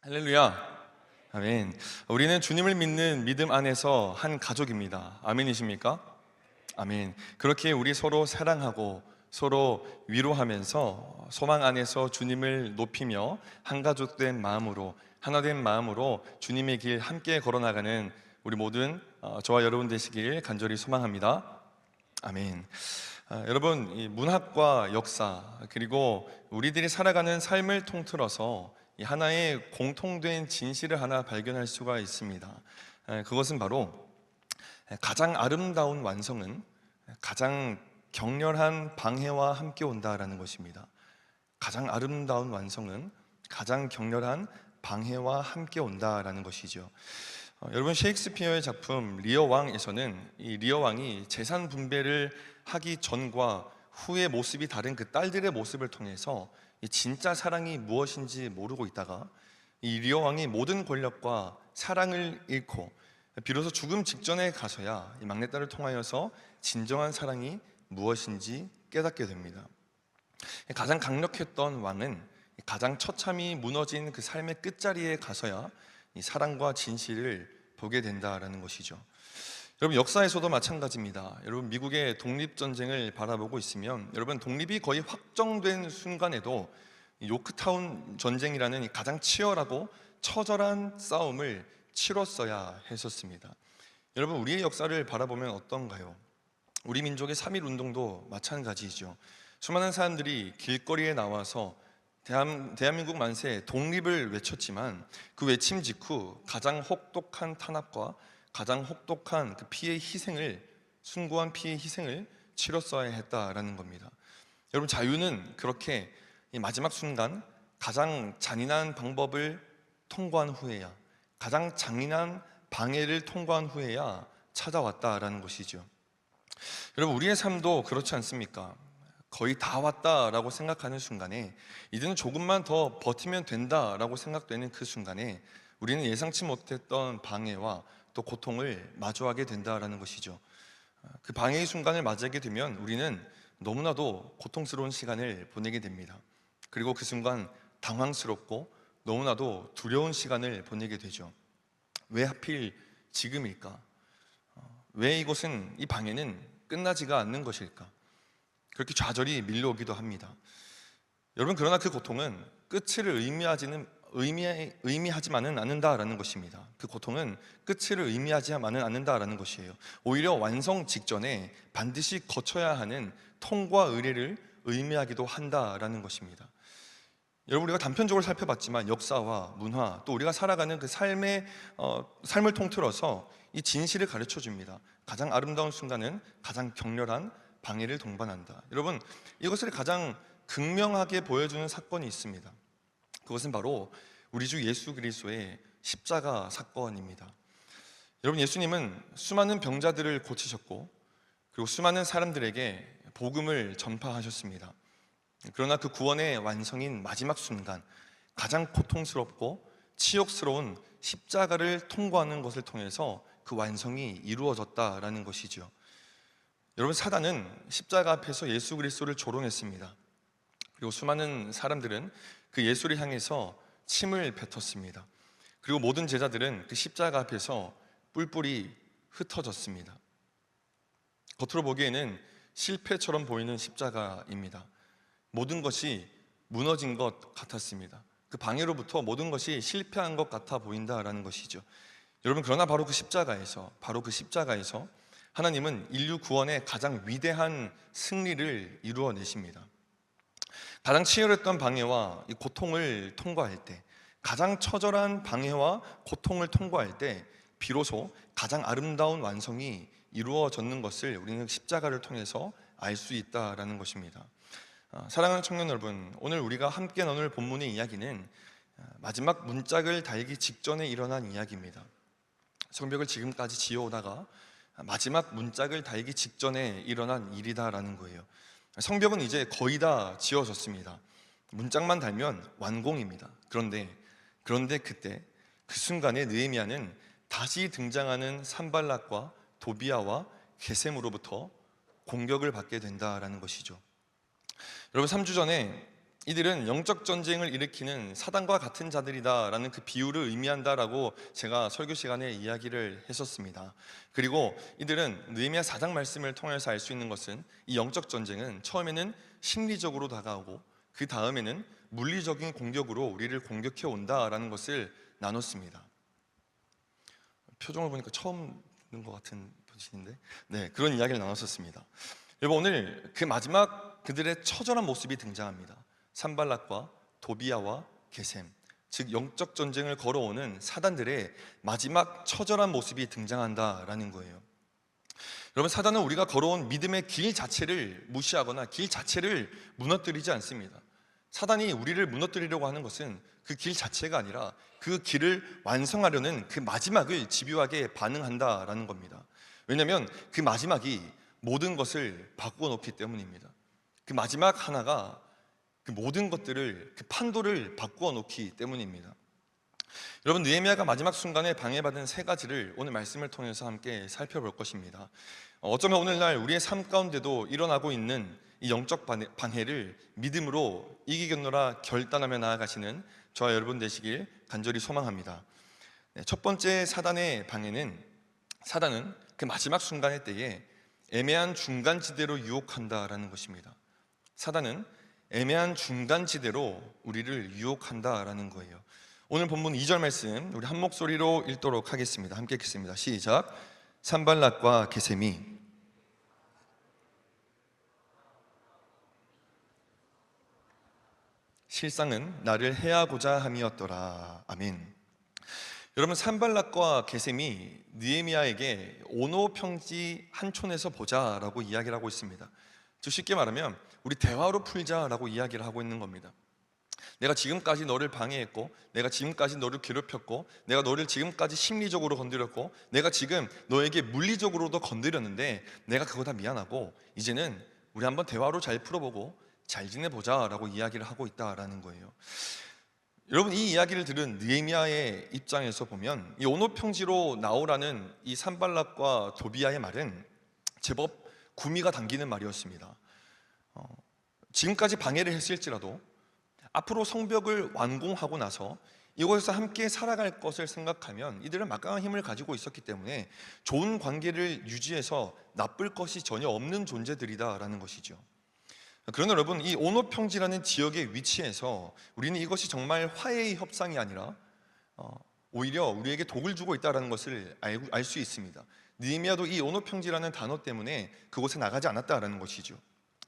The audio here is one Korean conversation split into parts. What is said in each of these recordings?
할렐루야. 아멘. 우리는 주님을 믿는 믿음 안에서 한 가족입니다. 아멘이십니까? 아멘. 그렇게 우리 서로 사랑하고 서로 위로하면서 소망 안에서 주님을 높이며 한 가족 된 마음으로, 하나 된 마음으로 주님의 길 함께 걸어나가는 우리 모든 저와 여러분 되시길 간절히 소망합니다. 아멘. 여러분, 이 문학과 역사 그리고 우리들이 살아가는 삶을 통틀어서 이 하나의 공통된 진실을 하나 발견할 수가 있습니다. 그것은 바로 가장 아름다운 완성은 가장 격렬한 방해와 함께 온다라는 것입니다. 가장 아름다운 완성은 가장 격렬한 방해와 함께 온다라는 것이죠. 여러분, 셰익스피어의 작품 리어 왕에서는 이 리어 왕이 재산 분배를 하기 전과 후의 모습이 다른 그 딸들의 모습을 통해서 이 진짜 사랑이 무엇인지 모르고 있다가 이 리어 왕이 모든 권력과 사랑을 잃고 비로소 죽음 직전에 가서야 이 막내딸을 통하여서 진정한 사랑이 무엇인지 깨닫게 됩니다. 가장 강력했던 왕은 가장 처참히 무너진 그 삶의 끝자리에 가서야 이 사랑과 진실을 보게 된다라는 것이죠. 여러분, 역사에서도 마찬가지입니다. 여러분, 미국의 독립전쟁을 바라보고 있으면 여러분, 독립이 거의 확정된 순간에도 요크타운 전쟁이라는 이 가장 치열하고 처절한 싸움을 치렀어야 했었습니다. 여러분, 우리의 역사를 바라보면 어떤가요? 우리 민족의 3.1 운동도 마찬가지죠. 수많은 사람들이 길거리에 나와서 대한민국 만세 독립을 외쳤지만 그 외침 직후 가장 혹독한 탄압과 가장 혹독한 그 숭고한 피해의 희생을 치렀어야 했다라는 겁니다. 여러분, 자유는 그렇게 이 마지막 순간 가장 잔인한 방법을 통과한 후에야, 가장 잔인한 방해를 통과한 후에야 찾아왔다라는 것이죠. 여러분, 우리의 삶도 그렇지 않습니까? 거의 다 왔다라고 생각하는 순간에, 이제는 조금만 더 버티면 된다라고 생각되는 그 순간에 우리는 예상치 못했던 방해와 또 고통을 마주하게 된다라는 것이죠. 그 방해의 순간을 맞이하게 되면 우리는 너무나도 고통스러운 시간을 보내게 됩니다. 그리고 그 순간 당황스럽고 너무나도 두려운 시간을 보내게 되죠. 왜 하필 지금일까? 왜 이 방해는 끝나지가 않는 것일까? 그렇게 좌절이 밀려오기도 합니다. 여러분, 그러나 그 고통은 끝을 의미하지만은 않는다라는 것입니다. 그 고통은 끝을 의미하지만은 않는다라는 것이에요. 오히려 완성 직전에 반드시 거쳐야 하는 통과 의례를 의미하기도 한다라는 것입니다. 여러분, 우리가 단편적으로 살펴봤지만 역사와 문화, 또 우리가 살아가는 그 삶을 통틀어서 이 진실을 가르쳐 줍니다. 가장 아름다운 순간은 가장 격렬한 방해를 동반한다. 여러분, 이것을 가장 극명하게 보여주는 사건이 있습니다. 그것은 바로 우리 주 예수 그리스도의 십자가 사건입니다. 여러분, 예수님은 수많은 병자들을 고치셨고 그리고 수많은 사람들에게 복음을 전파하셨습니다. 그러나 그 구원의 완성인 마지막 순간, 가장 고통스럽고 치욕스러운 십자가를 통과하는 것을 통해서 그 완성이 이루어졌다라는 것이죠. 여러분, 사단은 십자가 앞에서 예수 그리스도를 조롱했습니다. 그리고 수많은 사람들은 그 예수를 향해서 침을 뱉었습니다. 그리고 모든 제자들은 그 십자가 앞에서 뿔뿔이 흩어졌습니다. 겉으로 보기에는 실패처럼 보이는 십자가입니다. 모든 것이 무너진 것 같았습니다. 그 방해로부터 모든 것이 실패한 것 같아 보인다라는 것이죠. 여러분, 그러나 바로 그 십자가에서 하나님은 인류 구원의 가장 위대한 승리를 이루어내십니다. 가장 치열했던 방해와 이 고통을 통과할 때, 가장 처절한 방해와 고통을 통과할 때 비로소 가장 아름다운 완성이 이루어졌는 것을 우리는 십자가를 통해서 알 수 있다라는 것입니다. 사랑하는 청년 여러분, 오늘 우리가 함께 나눌 본문의 이야기는 마지막 문짝을 달기 직전에 일어난 이야기입니다. 성벽을 지금까지 지어오다가 마지막 문짝을 달기 직전에 일어난 일이다라는 거예요. 성벽은 이제 거의 다 지어졌습니다. 문짝만 달면 완공입니다. 그런데 그때 그 순간에 느헤미야는 다시 등장하는 산발락과 도비아와 게셈으로부터 공격을 받게 된다라는 것이죠. 여러분, 3주 전에 이들은 영적 전쟁을 일으키는 사단과 같은 자들이다라는 그 비유를 의미한다라고 제가 설교 시간에 이야기를 했었습니다. 그리고 이들은 느헤미야 4장 말씀을 통해서 알 수 있는 것은 이 영적 전쟁은 처음에는 심리적으로 다가오고 그 다음에는 물리적인 공격으로 우리를 공격해 온다라는 것을 나눴습니다. 표정을 보니까 처음 듣는 것 같은 표정인데, 네, 그런 이야기를 나눴었습니다. 여러분, 오늘 그 마지막 그들의 처절한 모습이 등장합니다. 산발락과 도비야와 게셈, 즉 영적 전쟁을 걸어오는 사단들의 마지막 처절한 모습이 등장한다라는 거예요. 여러분, 사단은 우리가 걸어온 믿음의 길 자체를 무시하거나 길 자체를 무너뜨리지 않습니다. 사단이 우리를 무너뜨리려고 하는 것은 그 길 자체가 아니라 그 길을 완성하려는 그 마지막을 집요하게 반응한다라는 겁니다. 왜냐하면 그 마지막이 모든 것을 바꾸어 놓기 때문입니다. 그 마지막 하나가 그 모든 것들을, 그 판도를 바꾸어 놓기 때문입니다. 여러분, 느헤미야가 마지막 순간에 방해받은 세 가지를 오늘 말씀을 통해서 함께 살펴볼 것입니다. 어쩌면 오늘날 우리의 삶 가운데도 일어나고 있는 이 영적 방해를 믿음으로 이기겠노라 결단하며 나아가시는 저와 여러분 되시길 간절히 소망합니다. 첫 번째 사단의 방해는, 사단은 그 마지막 순간의 때에 애매한 중간지대로 유혹한다라는 것입니다. 사단은 애매한 중간지대로 우리를 유혹한다라는 거예요. 오늘 본문 2절 말씀 우리 한 목소리로 읽도록 하겠습니다. 함께 읽겠습니다. 시작. 산발락과 게셈이 실상은 나를 해하고자 함이었더라. 아멘. 여러분, 산발락과 게셈이 느헤미야에게 오노 평지 한 촌에서 보자라고 이야기를 하고 있습니다. 즉 쉽게 말하면 우리 대화로 풀자라고 이야기를 하고 있는 겁니다. 내가 지금까지 너를 방해했고, 내가 지금까지 너를 괴롭혔고, 내가 너를 지금까지 심리적으로 건드렸고, 내가 지금 너에게 물리적으로도 건드렸는데 내가 그거 다 미안하고 이제는 우리 한번 대화로 잘 풀어보고 잘 지내보자라고 이야기를 하고 있다라는 거예요. 여러분, 이 이야기를 들은 느헤미야의 입장에서 보면 이 오노 평지로 나오라는 이 산발락과 도비야의 말은 제법 구미가 당기는 말이었습니다. 지금까지 방해를 했을지라도 앞으로 성벽을 완공하고 나서 이곳에서 함께 살아갈 것을 생각하면 이들은 막강한 힘을 가지고 있었기 때문에 좋은 관계를 유지해서 나쁠 것이 전혀 없는 존재들이다라는 것이죠. 그러나 여러분, 이 오노 평지라는 지역의 위치에서 우리는 이것이 정말 화해의 협상이 아니라 오히려 우리에게 독을 주고 있다는 것을 알 수 있습니다. 느헤미야도 이 오노 평지라는 단어 때문에 그곳에 나가지 않았다라는 것이죠.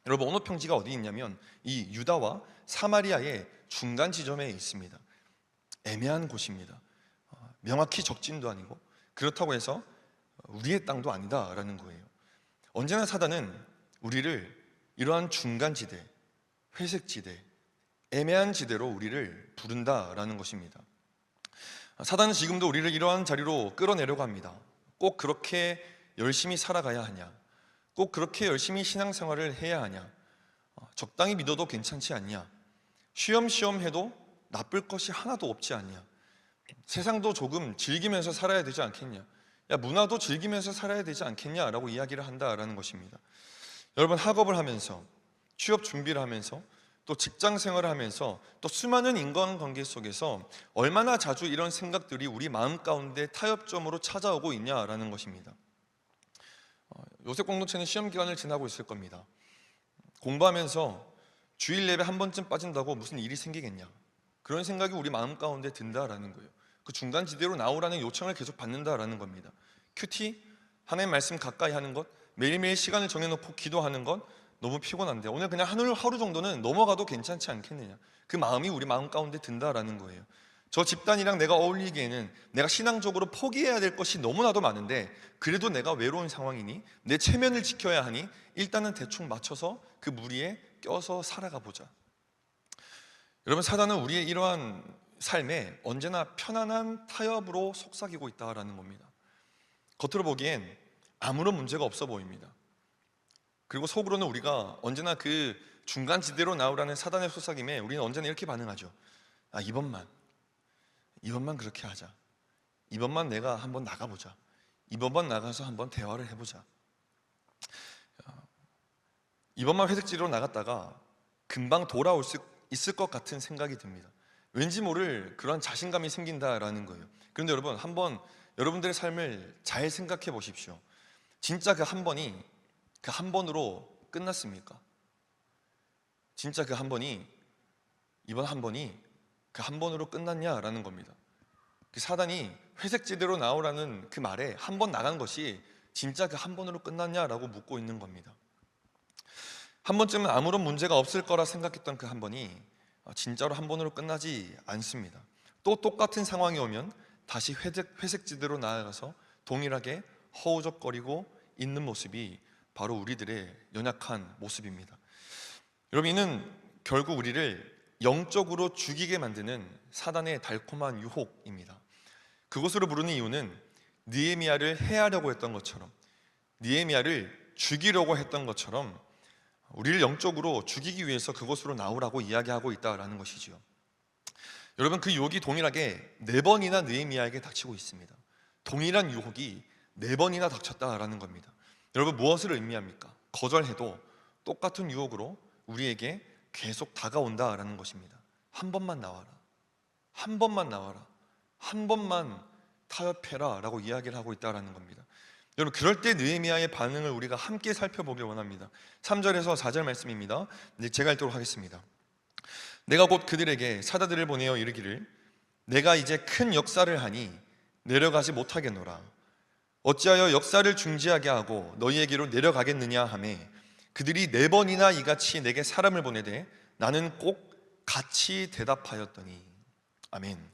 여러분, 오노 평지가 어디 있냐면 이 유다와 사마리아의 중간 지점에 있습니다. 애매한 곳입니다. 명확히 적진도 아니고 그렇다고 해서 우리의 땅도 아니다라는 거예요. 언제나 사단은 우리를 이러한 중간 지대, 회색 지대, 애매한 지대로 우리를 부른다라는 것입니다. 사단은 지금도 우리를 이러한 자리로 끌어내려고 합니다. 꼭 그렇게 열심히 살아가야 하냐? 꼭 그렇게 열심히 신앙생활을 해야 하냐? 적당히 믿어도 괜찮지 않냐? 쉬엄쉬엄 해도 나쁠 것이 하나도 없지 않냐? 세상도 조금 즐기면서 살아야 되지 않겠냐? 야, 문화도 즐기면서 살아야 되지 않겠냐? 라고 이야기를 한다라는 것입니다. 여러분, 학업을 하면서, 취업 준비를 하면서, 또 직장 생활을 하면서, 또 수많은 인간관계 속에서 얼마나 자주 이런 생각들이 우리 마음 가운데 타협점으로 찾아오고 있냐라는 것입니다. 요새 공동체는 시험 기간을 지나고 있을 겁니다. 공부하면서 주일 예배 한 번쯤 빠진다고 무슨 일이 생기겠냐, 그런 생각이 우리 마음 가운데 든다라는 거예요. 그 중간 지대로 나오라는 요청을 계속 받는다라는 겁니다. 큐티, 하나님 말씀 가까이 하는 것, 매일매일 시간을 정해놓고 기도하는 것 너무 피곤한데 오늘 그냥 하루 정도는 넘어가도 괜찮지 않겠느냐, 그 마음이 우리 마음 가운데 든다라는 거예요. 저 집단이랑 내가 어울리기에는 내가 신앙적으로 포기해야 될 것이 너무나도 많은데 그래도 내가 외로운 상황이니 내 체면을 지켜야 하니 일단은 대충 맞춰서 그 무리에 껴서 살아가 보자. 여러분, 사단은 우리의 이러한 삶에 언제나 편안한 타협으로 속삭이고 있다라는 겁니다. 겉으로 보기엔 아무런 문제가 없어 보입니다. 그리고 속으로는 우리가 언제나 그 중간지대로 나오라는 사단의 속삭임에 우리는 언제나 이렇게 반응하죠. 이번만 그렇게 하자. 이번만 내가 한번 나가보자. 이번만 나가서 한번 대화를 해보자. 이번만 회색지로 나갔다가 금방 있을 것 같은 생각이 듭니다. 왠지 모를 그런 자신감이 생긴다라는 거예요. 그런데 여러분, 한번 여러분들의 삶을 잘 생각해 보십시오. 진짜 그 한 번이 그 한 번으로 끝났습니까? 진짜 그 한 번이, 이번 한 번이 그 한 번으로 끝났냐라는 겁니다. 그 사단이 회색지대로 나오라는 그 말에 한 번 나간 것이 진짜 그 한 번으로 끝났냐라고 묻고 있는 겁니다. 한 번쯤은 아무런 문제가 없을 거라 생각했던 그 한 번이 진짜로 한 번으로 끝나지 않습니다. 또 똑같은 상황이 오면 다시 회색지대로 나아가서 동일하게 허우적거리고 있는 모습이 바로 우리들의 연약한 모습입니다. 여러분, 이는 결국 우리를 영적으로 죽이게 만드는 사단의 달콤한 유혹입니다. 그것으로 부르는 이유는 느헤미야를 해하려고 했던 것처럼, 느헤미야를 죽이려고 했던 것처럼 우리를 영적으로 죽이기 위해서 그곳으로 나오라고 이야기하고 있다라는 것이죠. 여러분, 그 유혹이 동일하게 4번이나 느헤미야에게 닥치고 있습니다. 동일한 유혹이 4번이나 닥쳤다라는 겁니다. 여러분, 무엇을 의미합니까? 거절해도 똑같은 유혹으로 우리에게 계속 다가온다라는 것입니다. 한 번만 나와라, 한 번만 나와라, 한 번만 타협해라 라고 이야기를 하고 있다라는 겁니다. 여러분, 그럴 때 느헤미야의 반응을 우리가 함께 살펴보길 원합니다. 3절에서 4절 말씀입니다. 이제 제가 읽도록 하겠습니다. 내가 곧 그들에게 사자들을 보내어 이르기를 내가 이제 큰 역사를 하니 내려가지 못하겠노라. 어찌하여 역사를 중지하게 하고 너희에게로 내려가겠느냐 하매 그들이 4번이나 이같이 내게 사람을 보내되 나는 꼭 같이 대답하였더니. 아멘.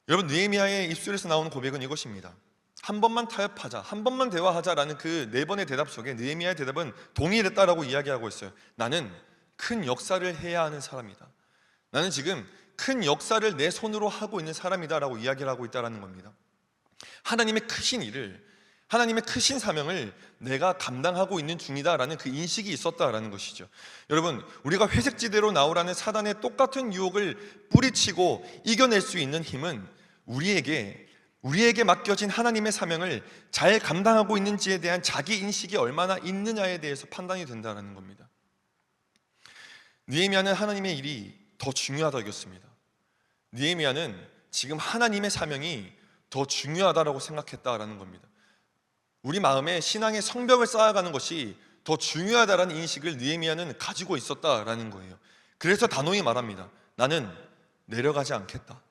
여러분, 느헤미야의 입술에서 나오는 고백은 이것입니다. 한 번만 타협하자, 한 번만 대화하자라는 그 4번의 대답 속에 느헤미야의 대답은 동일했다라고 이야기하고 있어요. 나는 큰 역사를 해야 하는 사람이다. 나는 지금 큰 역사를 내 손으로 하고 있는 사람이다 라고 이야기를 하고 있다는 겁니다. 하나님의 크신 일을, 하나님의 크신 사명을 내가 감당하고 있는 중이다라는 그 인식이 있었다라는 것이죠. 여러분, 우리가 회색지대로 나오라는 사단의 똑같은 유혹을 뿌리치고 이겨낼 수 있는 힘은 우리에게 맡겨진 하나님의 사명을 잘 감당하고 있는지에 대한 자기 인식이 얼마나 있느냐에 대해서 판단이 된다는 겁니다. 느헤미야는 하나님의 일이 더 중요하다 여겼습니다. 느헤미야는 지금 하나님의 사명이 더 중요하다라고 생각했다라는 겁니다. 우리 마음에 신앙의 성벽을 쌓아가는 것이 더 중요하다라는 인식을 느헤미야는 가지고 있었다라는 거예요. 그래서 단호히 말합니다. 나는 내려가지 않겠다.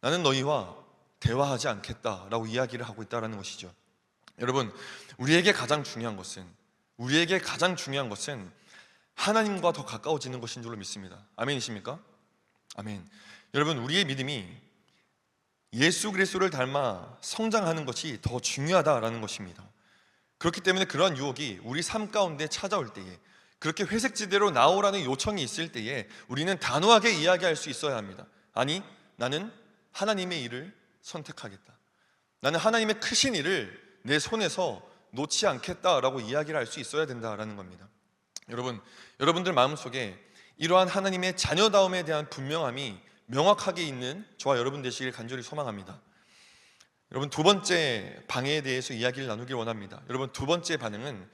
나는 너희와 대화하지 않겠다라고 이야기를 하고 있다는 것이죠. 여러분, 우리에게 가장 중요한 것은 하나님과 더 가까워지는 것인 줄로 믿습니다. 아멘이십니까? 아멘. 여러분, 우리의 믿음이 예수 그리스도를 닮아 성장하는 것이 더 중요하다라는 것입니다. 그렇기 때문에 그러한 유혹이 우리 삶 가운데 찾아올 때에, 그렇게 회색지대로 나오라는 요청이 있을 때에 우리는 단호하게 이야기할 수 있어야 합니다. 아니, 나는 하나님의 일을 선택하겠다. 나는 하나님의 크신 일을 내 손에서 놓지 않겠다라고 이야기를 할 수 있어야 된다라는 겁니다. 여러분들 마음속에 이러한 하나님의 자녀다움에 대한 분명함이 명확하게 있는 저와 여러분 되시길 간절히 소망합니다. 여러분, 두 번째 방해에 대해서 이야기를 나누길 원합니다. 여러분, 두 번째 반응은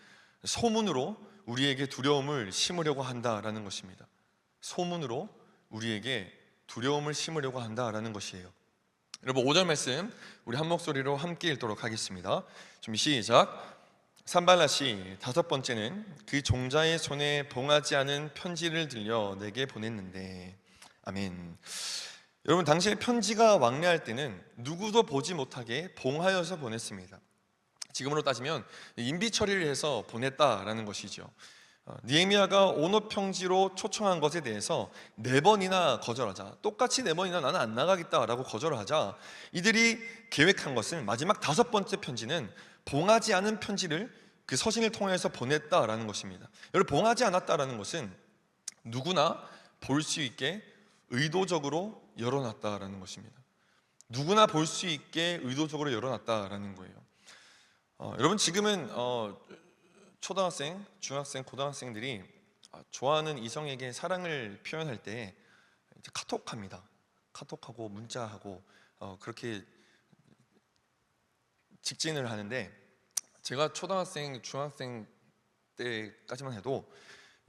소문으로 우리에게 두려움을 심으려고 한다라는 것입니다. 소문으로 우리에게 두려움을 심으려고 한다라는 것이에요. 여러분, 5절 말씀 우리 한 목소리로 함께 읽도록 하겠습니다. 준비 시작. 산발랏이 5번째는 그 종자의 손에 봉하지 않은 편지를 들려 내게 보냈는데. 아멘. 여러분, 당시에 편지가 왕래할 때는 누구도 보지 못하게 봉하여서 보냈습니다. 지금으로 따지면 인비 처리를 해서 보냈다라는 것이죠. 느헤미야가 온옷 평지로 초청한 것에 대해서 4번이나 거절하자, 똑같이 4번이나 나는 안 나가겠다라고 거절을 하자, 이들이 계획한 것은 마지막 5번째 편지는 봉하지 않은 편지를 그 서신을 통해서 보냈다라는 것입니다. 여러분, 봉하지 않았다라는 것은 누구나 볼 수 있게 의도적으로 열어놨다라는 것입니다. 누구나 볼 수 있게 의도적으로 열어놨다라는 거예요. 여러분, 지금은 초등학생, 중학생, 고등학생들이 좋아하는 이성에게 사랑을 표현할 때 이제 카톡합니다. 카톡하고 문자하고 그렇게 직진을 하는데, 제가 초등학생, 중학생 때까지만 해도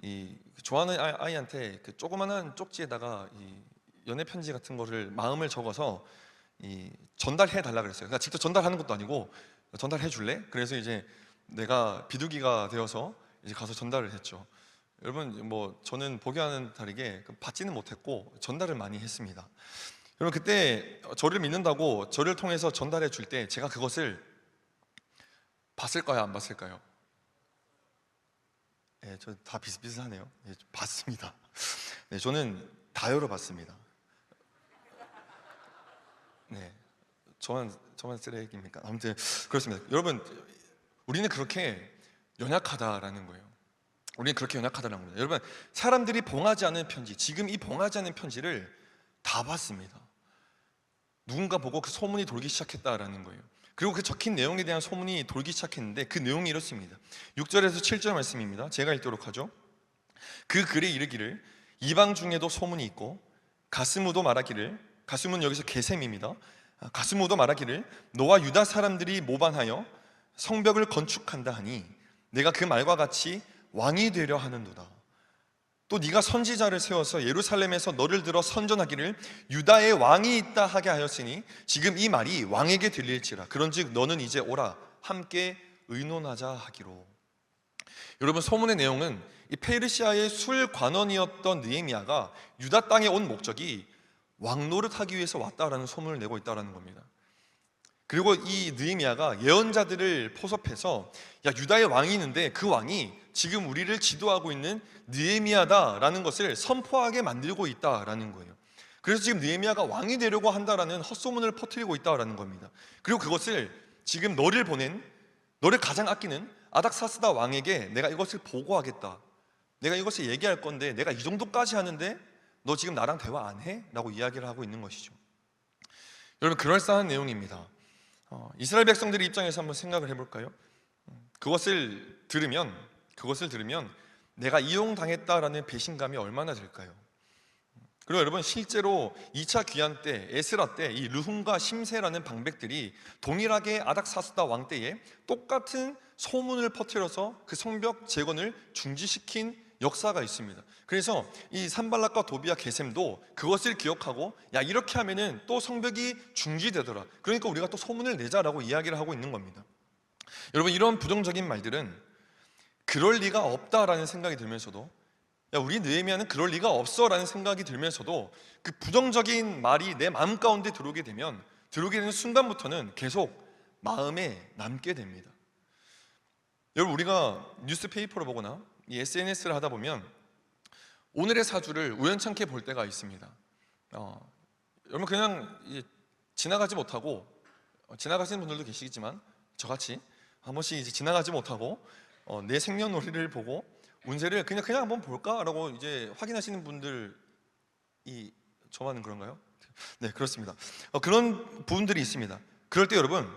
이 좋아하는 아이한테 그 조그마한 쪽지에다가 이 연애 편지 같은 거를 마음을 적어서 이 전달해 달라 그랬어요. 그러니까 직접 전달하는 것도 아니고 전달해 줄래? 그래서 이제 내가 비둘기가 되어서 이제 가서 전달을 했죠. 여러분 뭐 저는 보기와는 다르게 받지는 못했고 전달을 많이 했습니다. 여러분 그때 저를 믿는다고 저를 통해서 전달해 줄 때 제가 그것을 봤을까요? 안 봤을까요? 네, 저 다 비슷비슷하네요. 네, 봤습니다. 네, 저는 다 열어봤습니다. 네, 저만 쓰레기입니까? 아무튼 그렇습니다. 여러분, 우리는 그렇게 연약하다라는 거예요. 우리는 그렇게 연약하다는 겁니다. 여러분, 사람들이 봉하지 않은 편지, 지금 이 봉하지 않은 편지를 다 봤습니다. 누군가 보고 그 소문이 돌기 시작했다라는 거예요. 그리고 그 적힌 내용에 대한 소문이 돌기 시작했는데 그 내용이 이렇습니다. 6절에서 7절 말씀입니다. 제가 읽도록 하죠. 그 글에 이르기를 이방 중에도 소문이 있고 가스무도 말하기를, 가스무는 여기서 게셈입니다. 가스무도 말하기를 너와 유다 사람들이 모반하여 성벽을 건축한다 하니 내가 그 말과 같이 왕이 되려 하는도다. 또 네가 선지자를 세워서 예루살렘에서 너를 들어 선전하기를 유다의 왕이 있다 하게 하였으니 지금 이 말이 왕에게 들릴지라. 그런즉 너는 이제 오라 함께 의논하자 하기로. 여러분 소문의 내용은 이 페르시아의 술 관원이었던 느헤미야가 유다 땅에 온 목적이 왕 노릇하기 위해서 왔다라는 소문을 내고 있다라는 겁니다. 그리고 이 느헤미야가 예언자들을 포섭해서 야 유다의 왕이 있는데 그 왕이 지금 우리를 지도하고 있는 느헤미야다라는 것을 선포하게 만들고 있다라는 거예요. 그래서 지금 느헤미야가 왕이 되려고 한다라는 헛소문을 퍼뜨리고 있다라는 겁니다. 그리고 그것을 지금 너를 가장 아끼는 아닥사스다 왕에게 내가 이것을 보고하겠다, 내가 이것을 얘기할 건데 내가 이 정도까지 하는데 너 지금 나랑 대화 안 해? 라고 이야기를 하고 있는 것이죠. 여러분 그럴싸한 내용입니다. 이스라엘 백성들의 입장에서 한번 생각을 해볼까요? 그것을 들으면 내가 이용당했다라는 배신감이 얼마나 될까요? 그리고 여러분 실제로 2차 귀환 때 에스라 때 이 르훔과 심세라는 방백들이 동일하게 아닥사스다 왕 때에 똑같은 소문을 퍼뜨려서 그 성벽 재건을 중지시킨 역사가 있습니다. 그래서 이 산발락과 도비아 게셈도 그것을 기억하고 야 이렇게 하면은 또 성벽이 중지되더라, 그러니까 우리가 또 소문을 내자라고 이야기를 하고 있는 겁니다. 여러분 이런 부정적인 말들은 그럴 리가 없다라는 생각이 들면서도 야 우리 느헤미야는 그럴 리가 없어라는 생각이 들면서도 그 부정적인 말이 내 마음 가운데 들어오게 되는 순간부터는 계속 마음에 남게 됩니다. 여러분 우리가 뉴스페이퍼를 보거나 이 SNS를 하다 보면 오늘의 사주를 우연찮게 볼 때가 있습니다. 여러분 그냥 지나가지 못하고 지나가시는 분들도 계시겠지만 저같이 한 번씩 이제 지나가지 못하고 내 생년월일을 보고 운세를 그냥 한번 볼까라고 이제 확인하시는 분들이 저만 그런가요? 네 그렇습니다. 그런 부분들이 있습니다. 그럴 때 여러분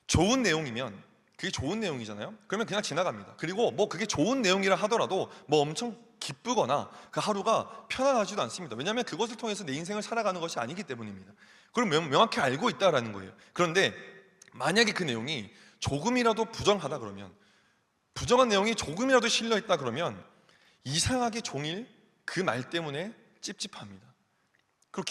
좋은 내용이면 그게 좋은 내용이잖아요. 그러면 그냥 지나갑니다. 그리고 뭐 그게 좋은 내용이라 하더라도 뭐 엄청 기쁘거나 그 하루가 편안하지도 않습니다. 왜냐하면 그것을 통해서 내 인생을 살아가는 것이 아니기 때문입니다. 그럼 명확히 알고 있다라는 거예요. 그런데 만약에 그 내용이 조금이라도 부정하다 그러면, 부정한 내용이 조금이라도 실려 있다 그러면 이상하게 종일 그 말 때문에 찝찝합니다. 그리고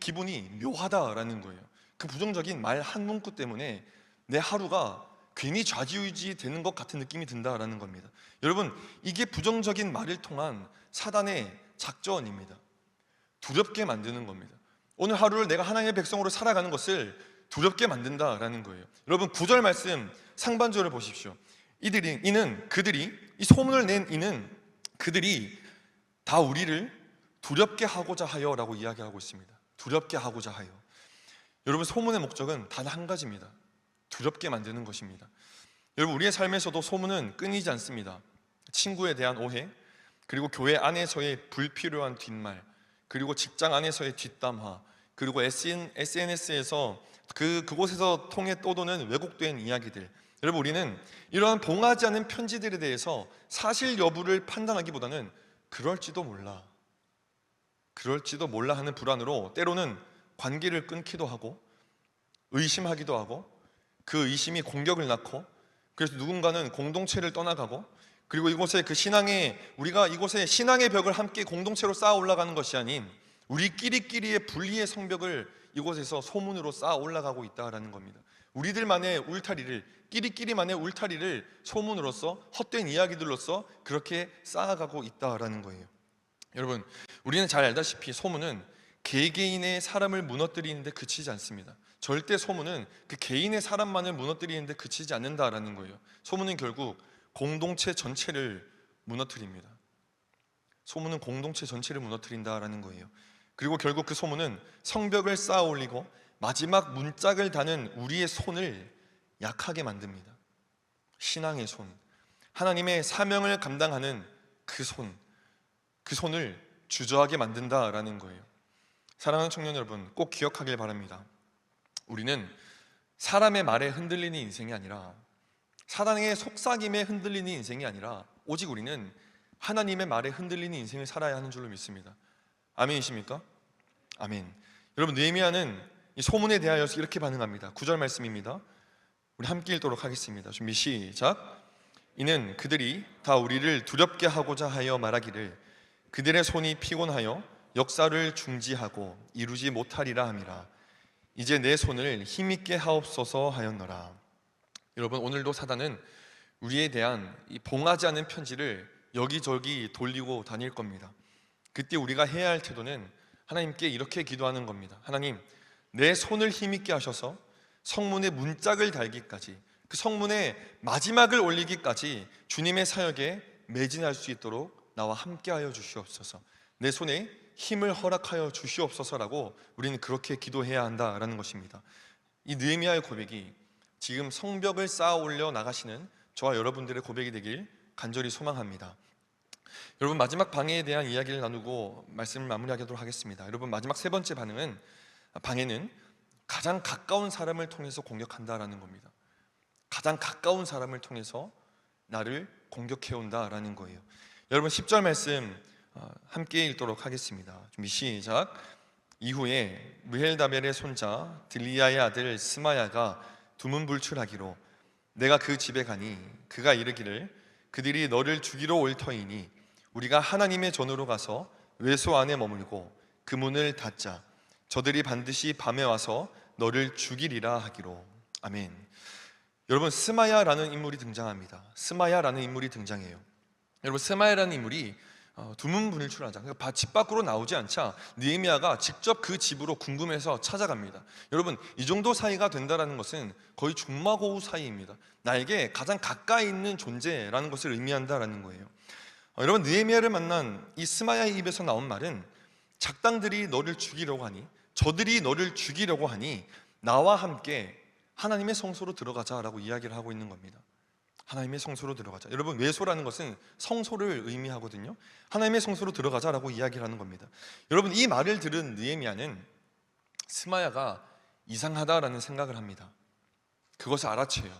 기분이 묘하다라는 거예요. 그 부정적인 말 한 문구 때문에 내 하루가 괜히 좌지우지 되는 것 같은 느낌이 든다라는 겁니다. 여러분 이게 부정적인 말을 통한 사단의 작전입니다. 두렵게 만드는 겁니다. 오늘 하루를 내가 하나님의 백성으로 살아가는 것을 두렵게 만든다라는 거예요. 여러분 9절 말씀 상반절을 보십시오. 그들이 이 소문을 낸 그들이 다 우리를 두렵게 하고자 하여라고 이야기하고 있습니다. 두렵게 하고자 하여. 여러분 소문의 목적은 단 한 가지입니다. 두렵게 만드는 것입니다. 여러분 우리의 삶에서도 소문은 끊이지 않습니다. 친구에 대한 오해, 그리고 교회 안에서의 불필요한 뒷말, 그리고 직장 안에서의 뒷담화, 그리고 SNS에서 그곳에서 통해 떠도는 왜곡된 이야기들. 여러분 우리는 이러한 봉하지 않은 편지들에 대해서 사실 여부를 판단하기보다는 그럴지도 몰라 하는 불안으로 때로는 관계를 끊기도 하고 의심하기도 하고 그 의심이 공격을 낳고 그래서 누군가는 공동체를 떠나가고 그리고 이곳에 그 신앙의 우리가 이곳에 신앙의 벽을 함께 공동체로 쌓아 올라가는 것이 아닌 우리끼리의 분리의 성벽을 이곳에서 소문으로 쌓아 올라가고 있다라는 겁니다. 우리들만의 울타리를 끼리끼리만의 울타리를 소문으로서 헛된 이야기들로서 그렇게 쌓아가고 있다라는 거예요. 여러분, 우리는 잘 알다시피 소문은 개개인의 사람을 무너뜨리는데 그치지 않습니다. 절대 소문은 그 개인의 사람만을 무너뜨리는데 그치지 않는다라는 거예요. 소문은 결국 공동체 전체를 무너뜨립니다. 소문은 공동체 전체를 무너뜨린다라는 거예요. 그리고 결국 그 소문은 성벽을 쌓아 올리고 마지막 문짝을 다는 우리의 손을 약하게 만듭니다. 신앙의 손, 하나님의 사명을 감당하는 그 손을 주저하게 만든다라는 거예요. 사랑하는 청년 여러분, 꼭 기억하길 바랍니다. 우리는 사람의 말에 흔들리는 인생이 아니라, 사랑의 속삭임에 흔들리는 인생이 아니라, 오직 우리는 하나님의 말에 흔들리는 인생을 살아야 하는 줄로 믿습니다. 아멘이십니까? 아멘. 여러분, 느헤미야는 이 소문에 대하여서 이렇게 반응합니다. 9절 말씀입니다. 우리 함께 읽도록 하겠습니다. 준비 시작. 이는 그들이 다 우리를 두렵게 하고자 하여 말하기를 그들의 손이 피곤하여 역사를 중지하고 이루지 못하리라 함이라. 이제 내 손을 힘있게 하옵소서 하였노라. 여러분, 오늘도 사단은 우리에 대한 이 봉하지 않은 편지를 여기저기 돌리고 다닐 겁니다. 그때 우리가 해야 할 태도는 하나님께 이렇게 기도하는 겁니다. 하나님, 내 손을 힘있게 하셔서 성문의 문짝을 달기까지, 그 성문의 마지막을 올리기까지 주님의 사역에 매진할 수 있도록 나와 함께하여 주시옵소서. 내 손에 힘을 허락하여 주시옵소서라고 우리는 그렇게 기도해야 한다라는 것입니다. 이 느헤미야의 고백이 지금 성벽을 쌓아 올려 나가시는 저와 여러분들의 고백이 되길 간절히 소망합니다. 여러분, 마지막 방해에 대한 이야기를 나누고 말씀을 마무리하도록 하겠습니다. 여러분, 마지막 세 번째 방해는 가장 가까운 사람을 통해서 공격한다라는 겁니다. 가장 가까운 사람을 통해서 나를 공격해온다라는 거예요. 여러분, 10절 말씀 함께 읽도록 하겠습니다. 준비 시작. 이후에 무헬다벨의 손자 들리야의 아들 스마야가 두문불출하기로 내가 그 집에 가니 그가 이르기를 그들이 너를 죽이러 올 터이니 우리가 하나님의 전으로 가서 외소 안에 머물고 그 문을 닫자. 저들이 반드시 밤에 와서 너를 죽이리라 하기로. 아멘. 여러분, 스마야라는 인물이 등장합니다. 스마야라는 인물이 등장해요. 여러분, 스마야라는 인물이 두문불출하자, 그러니까 집 밖으로 나오지 않자 느헤미야가 직접 그 집으로 궁금해서 찾아갑니다. 여러분, 이 정도 사이가 된다는 것은 거의 중마고우 사이입니다. 나에게 가장 가까이 있는 존재라는 것을 의미한다는 거예요. 여러분, 느헤미야를 만난 이 스마야의 입에서 나온 말은 작당들이 너를 죽이려고 하니, 저들이 너를 죽이려고 하니 나와 함께 하나님의 성소로 들어가자라고 이야기를 하고 있는 겁니다. 하나님의 성소로 들어가자. 여러분, 외소라는 것은 성소를 의미하거든요. 하나님의 성소로 들어가자라고 이야기를 하는 겁니다. 여러분, 이 말을 들은 느헤미야는 스마야가 이상하다라는 생각을 합니다. 그것을 알아채요.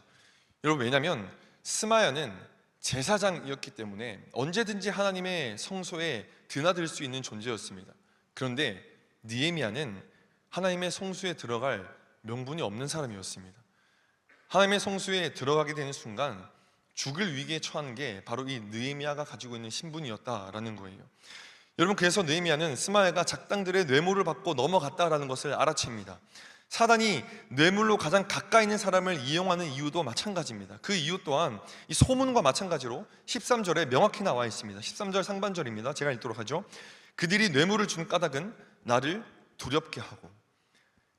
여러분, 왜냐하면 스마야는 제사장이었기 때문에 언제든지 하나님의 성소에 드나들 수 있는 존재였습니다. 그런데 느헤미야는 하나님의 성소에 들어갈 명분이 없는 사람이었습니다. 하나님의 성소에 들어가게 되는 순간 죽을 위기에 처한 게 바로 이 느헤미야가 가지고 있는 신분이었다라는 거예요. 여러분, 그래서 느헤미야는 스마야가 작당들의 뇌물을 받고 넘어갔다라는 것을 알아챕니다. 사단이 뇌물로 가장 가까이 있는 사람을 이용하는 이유도 마찬가지입니다. 그 이유 또한 이 소문과 마찬가지로 13절에 명확히 나와 있습니다. 13절 상반절입니다. 제가 읽도록 하죠. 그들이 뇌물을 준 까닭은 나를 두렵게 하고,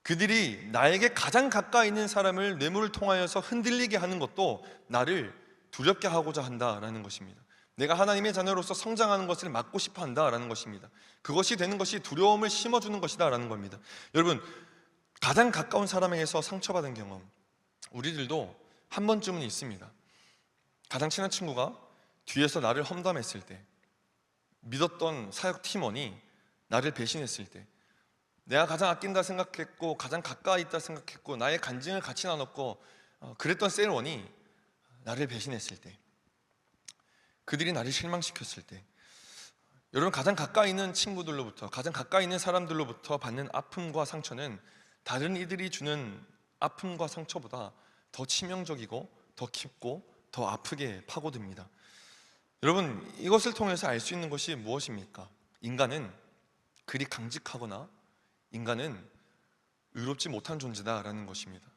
그들이 나에게 가장 가까이 있는 사람을 뇌물을 통하여서 흔들리게 하는 것도 나를 두렵게 하고자 한다라는 것입니다. 내가 하나님의 자녀로서 성장하는 것을 막고 싶어 한다라는 것입니다. 그것이 되는 것이 두려움을 심어주는 것이다 라는 겁니다. 여러분, 가장 가까운 사람에게서 상처받은 경험 우리들도 한 번쯤은 있습니다. 가장 친한 친구가 뒤에서 나를 험담했을 때, 믿었던 사역 팀원이 나를 배신했을 때, 내가 가장 아낀다 생각했고 가장 가까이 있다 생각했고 나의 간증을 같이 나눴고 그랬던 셀원이 나를 배신했을 때, 그들이 나를 실망시켰을 때, 여러분, 가장 가까이 있는 친구들로부터, 가장 가까이 있는 사람들로부터 받는 아픔과 상처는 다른 이들이 주는 아픔과 상처보다 더 치명적이고 더 깊고 더 아프게 파고듭니다. 여러분, 이것을 통해서 알 수 있는 것이 무엇입니까? 인간은 그리 강직하거나 인간은 의롭지 못한 존재다라는 것입니다.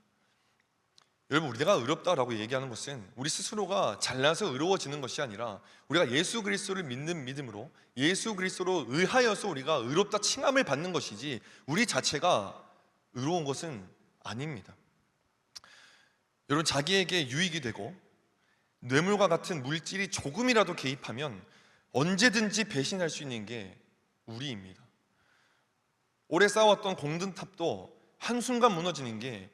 여러분, 우리가 의롭다라고 얘기하는 것은 우리 스스로가 잘나서 의로워지는 것이 아니라 우리가 예수 그리스도를 믿는 믿음으로 예수 그리스도로 의하여서 우리가 의롭다 칭함을 받는 것이지 우리 자체가 의로운 것은 아닙니다. 여러분, 자기에게 유익이 되고 뇌물과 같은 물질이 조금이라도 개입하면 언제든지 배신할 수 있는 게 우리입니다. 오래 쌓아왔던 공든탑도 한순간 무너지는 게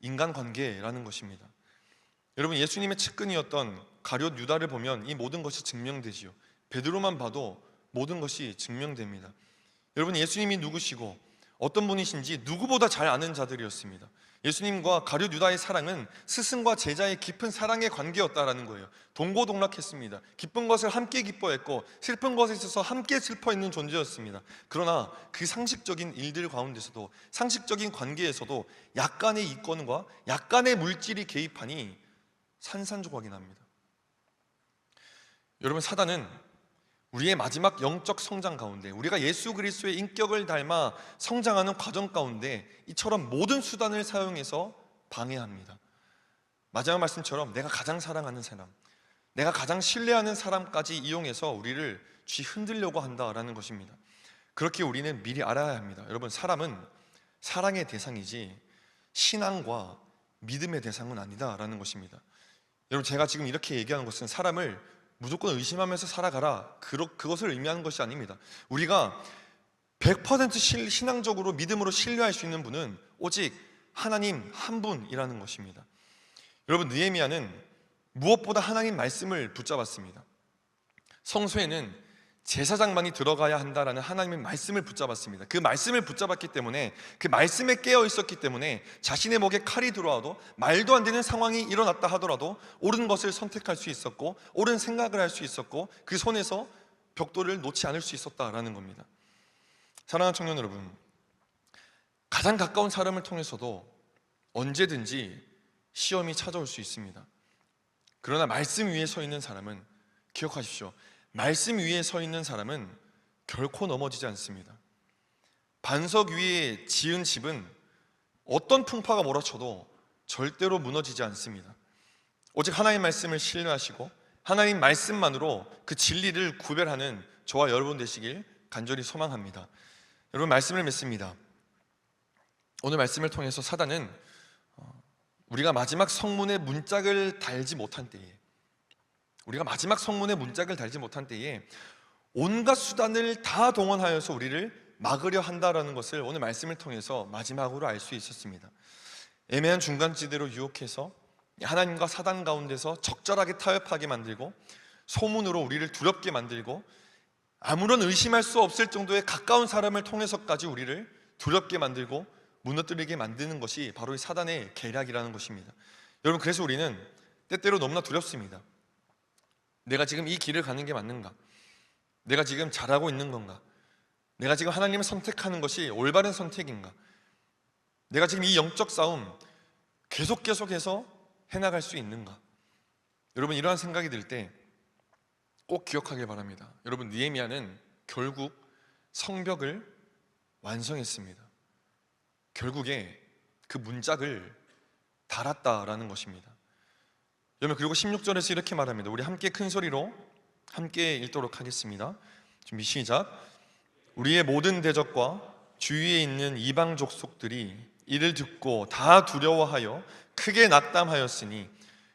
인간관계라는 것입니다. 여러분, 예수님의 측근이었던 가룟 유다를 보면 이 모든 것이 증명되지요. 베드로만 봐도 모든 것이 증명됩니다. 여러분, 예수님이 누구시고 어떤 분이신지 누구보다 잘 아는 자들이었습니다. 예수님과 가룟 유다의 사랑은 스승과 제자의 깊은 사랑의 관계였다라는 거예요. 동고동락했습니다. 기쁜 것을 함께 기뻐했고 슬픈 것에 있어서 함께 슬퍼했는 존재였습니다. 그러나 그 상식적인 일들 가운데서도, 상식적인 관계에서도 약간의 이권과 약간의 물질이 개입하니 산산조각이 납니다. 여러분, 사단은 우리의 마지막 영적 성장 가운데, 우리가 예수 그리스도의 인격을 닮아 성장하는 과정 가운데 이처럼 모든 수단을 사용해서 방해합니다. 마지막 말씀처럼 내가 가장 사랑하는 사람, 내가 가장 신뢰하는 사람까지 이용해서 우리를 쥐흔들려고 한다라는 것입니다. 그렇게 우리는 미리 알아야 합니다. 여러분, 사람은 사랑의 대상이지 신앙과 믿음의 대상은 아니다라는 것입니다. 여러분, 제가 지금 이렇게 얘기하는 것은 사람을 무조건 의심하면서 살아가라, 그것을 의미하는 것이 아닙니다. 우리가 100% 신앙적으로 믿음으로 신뢰할 수 있는 분은 오직 하나님 한 분이라는 것입니다. 여러분, 느헤미야는 무엇보다 하나님 말씀을 붙잡았습니다. 성소에는 제사장만이 들어가야 한다라는 하나님의 말씀을 붙잡았습니다. 그 말씀을 붙잡았기 때문에, 그 말씀에 깨어 있었기 때문에 자신의 목에 칼이 들어와도 말도 안 되는 상황이 일어났다 하더라도 옳은 것을 선택할 수 있었고 옳은 생각을 할 수 있었고 그 손에서 벽돌을 놓지 않을 수 있었다라는 겁니다. 사랑하는 청년 여러분, 가장 가까운 사람을 통해서도 언제든지 시험이 찾아올 수 있습니다. 그러나 말씀 위에 서 있는 사람은, 기억하십시오, 말씀 위에 서 있는 사람은 결코 넘어지지 않습니다. 반석 위에 지은 집은 어떤 풍파가 몰아쳐도 절대로 무너지지 않습니다. 오직 하나님의 말씀을 신뢰하시고 하나님 말씀만으로 그 진리를 구별하는 저와 여러분 되시길 간절히 소망합니다. 여러분, 말씀을 맺습니다. 오늘 말씀을 통해서 사단은 우리가 마지막 성문에 문짝을 달지 못한 때에, 우리가 마지막 성문에 문짝을 달지 못한 때에 온갖 수단을 다 동원하여서 우리를 막으려 한다라는 것을 오늘 말씀을 통해서 마지막으로 알 수 있었습니다. 애매한 중간지대로 유혹해서 하나님과 사단 가운데서 적절하게 타협하게 만들고 소문으로 우리를 두렵게 만들고 아무런 의심할 수 없을 정도의 가까운 사람을 통해서까지 우리를 두렵게 만들고 무너뜨리게 만드는 것이 바로 이 사단의 계략이라는 것입니다. 여러분, 그래서 우리는 때때로 너무나 두렵습니다. 내가 지금 이 길을 가는 게 맞는가? 내가 지금 잘하고 있는 건가? 내가 지금 하나님을 선택하는 것이 올바른 선택인가? 내가 지금 이 영적 싸움 계속해서 해나갈 수 있는가? 여러분, 이러한 생각이 들 때 꼭 기억하길 바랍니다. 여러분, 느헤미야는 결국 성벽을 완성했습니다. 결국에 그 문짝을 달았다라는 것입니다. 여러분, 그리고 16절에서 이렇게 말합니다. 우리 함께 큰 소리로 함께 읽도록 하겠습니다. 준비 시작. 우리의 모든 대적과 주위에 있는 이방 족속들이 이를 듣고 다 두려워하여 크게 낙담하였으니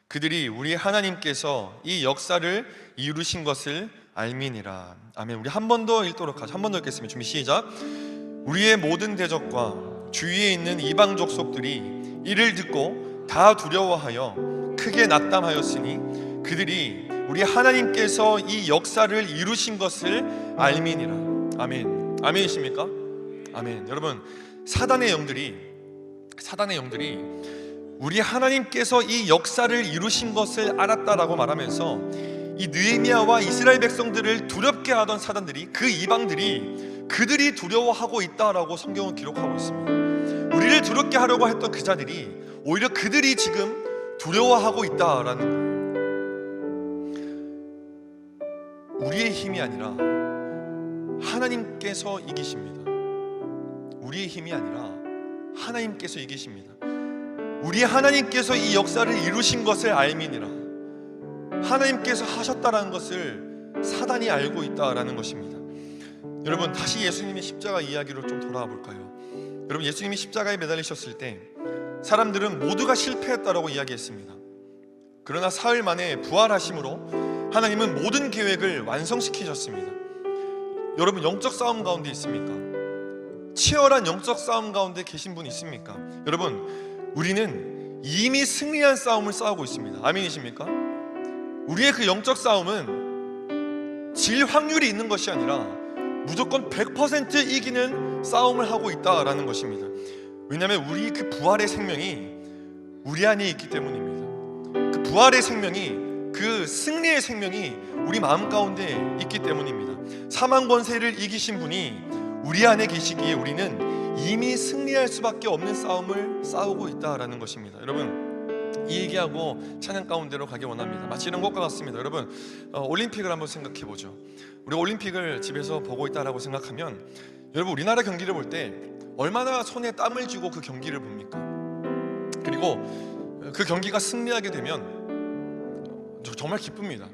그들이 우리 하나님께서 이 역사를 이루신 것을 알미니라. 아멘. 우리 한 번 더 읽도록 하죠. 한 번 더 읽겠습니다. 준비 시작. 우리의 모든 대적과 주위에 있는 이방 족속들이 이를 듣고 다 두려워하여 크게 낙담하였으니 그들이 우리 하나님께서 이 역사를 이루신 것을 알미니라. 아멘. 아멘이십니까? 아멘. 여러분, 사단의 영들이 우리 하나님께서 이 역사를 이루신 것을 알았다라고 말하면서 이 느헤미야와 이스라엘 백성들을 두렵게 하던 사단들이, 그 이방들이 그들이 두려워하고 있다라고 성경은 기록하고 있습니다. 우리를 두렵게 하려고 했던 그 자들이 오히려 그들이 지금 두려워하고 있다라는 거예요. 우리의 힘이 아니라 하나님께서 이기십니다. 우리의 힘이 아니라 하나님께서 이기십니다. 우리 하나님께서 이 역사를 이루신 것을 알미니라. 하나님께서 하셨다라는 것을 사단이 알고 있다라는 것입니다. 여러분, 다시 예수님의 십자가 이야기로 좀 돌아와 볼까요? 여러분, 예수님이 십자가에 매달리셨을 때 사람들은 모두가 실패했다라고 이야기했습니다. 그러나 사흘 만에 부활하심으로 하나님은 모든 계획을 완성시키셨습니다. 여러분, 영적 싸움 가운데 있습니까? 치열한 영적 싸움 가운데 계신 분 있습니까? 여러분, 우리는 이미 승리한 싸움을 싸우고 있습니다. 아멘이십니까? 우리의 그 영적 싸움은 질 확률이 있는 것이 아니라 무조건 100% 이기는 싸움을 하고 있다라는 것입니다. 왜냐하면 우리 그 부활의 생명이 우리 안에 있기 때문입니다. 그 부활의 생명이, 그 승리의 생명이 우리 마음 가운데 있기 때문입니다. 사망 권세를 이기신 분이 우리 안에 계시기에 우리는 이미 승리할 수밖에 없는 싸움을 싸우고 있다라는 것입니다. 여러분, 이 얘기하고 찬양 가운데로 가기 원합니다. 마치 이런 것과 같습니다. 여러분, 올림픽을 한번 생각해 보죠. 우리가 올림픽을 집에서 보고 있다라고 생각하면, 여러분, 우리나라 경기를 볼 때 얼마나 손에 땀을 쥐고 그 경기를 봅니까? 그리고 그 경기가 승리하게 되면 정말 기쁩니다.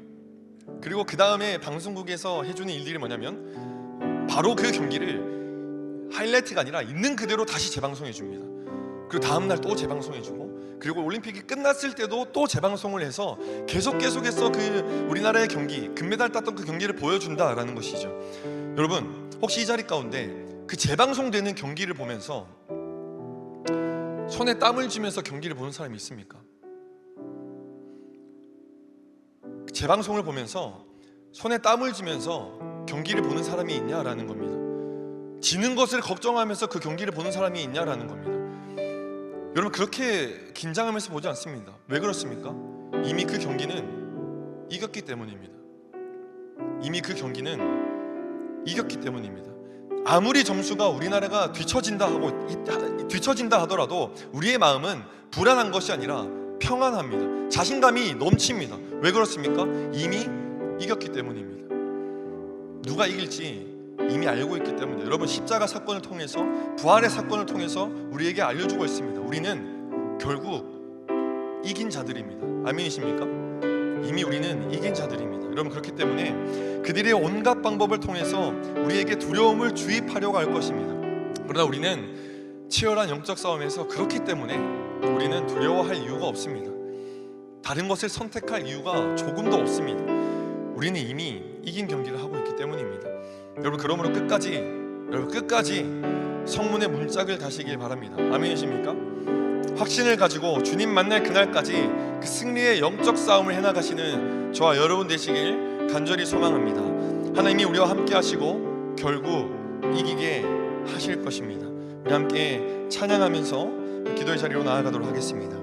그리고 그 다음에 방송국에서 해주는 일들이 뭐냐면 바로 그 경기를 하이라이트가 아니라 있는 그대로 다시 재방송해 줍니다. 그리고 다음날 또 재방송해 주고, 그리고 올림픽이 끝났을 때도 또 재방송을 해서 계속해서 그 우리나라의 경기, 금메달 땄던 그 경기를 보여준다라는 것이죠. 여러분, 혹시 이 자리 가운데 그 재방송되는 경기를 보면서 손에 땀을 쥐면서 경기를 보는 사람이 있습니까? 재방송을 보면서 손에 땀을 쥐면서 경기를 보는 사람이 있냐라는 겁니다. 지는 것을 걱정하면서 그 경기를 보는 사람이 있냐라는 겁니다. 여러분, 그렇게 긴장하면서 보지 않습니다. 왜 그렇습니까? 이미 그 경기는 이겼기 때문입니다. 이미 그 경기는 이겼기 때문입니다. 아무리 점수가 우리나라가 뒤처진다 하더라도 우리의 마음은 불안한 것이 아니라 평안합니다. 자신감이 넘칩니다. 왜 그렇습니까? 이미 이겼기 때문입니다. 누가 이길지 이미 알고 있기 때문에, 여러분, 십자가 사건을 통해서, 부활의 사건을 통해서 우리에게 알려주고 있습니다. 우리는 결국 이긴 자들입니다. 아멘이십니까? 이미 우리는 이긴 자들입니다. 여러분, 그렇기 때문에 그들의 온갖 방법을 통해서 우리에게 두려움을 주입하려고 할 것입니다. 그러나 우리는 치열한 영적 싸움에서 그렇기 때문에 우리는 두려워할 이유가 없습니다. 다른 것을 선택할 이유가 조금도 없습니다. 우리는 이미 이긴 경기를 하고 있기 때문입니다. 여러분, 그러므로 끝까지 성문의 문짝을 다시길 바랍니다. 아멘이십니까? 확신을 가지고 주님 만날 그날까지 그 승리의 영적 싸움을 해나가시는 저와 여러분 되시길 간절히 소망합니다. 하나님이 우리와 함께 하시고 결국 이기게 하실 것입니다. 우리 함께 찬양하면서 기도의 자리로 나아가도록 하겠습니다.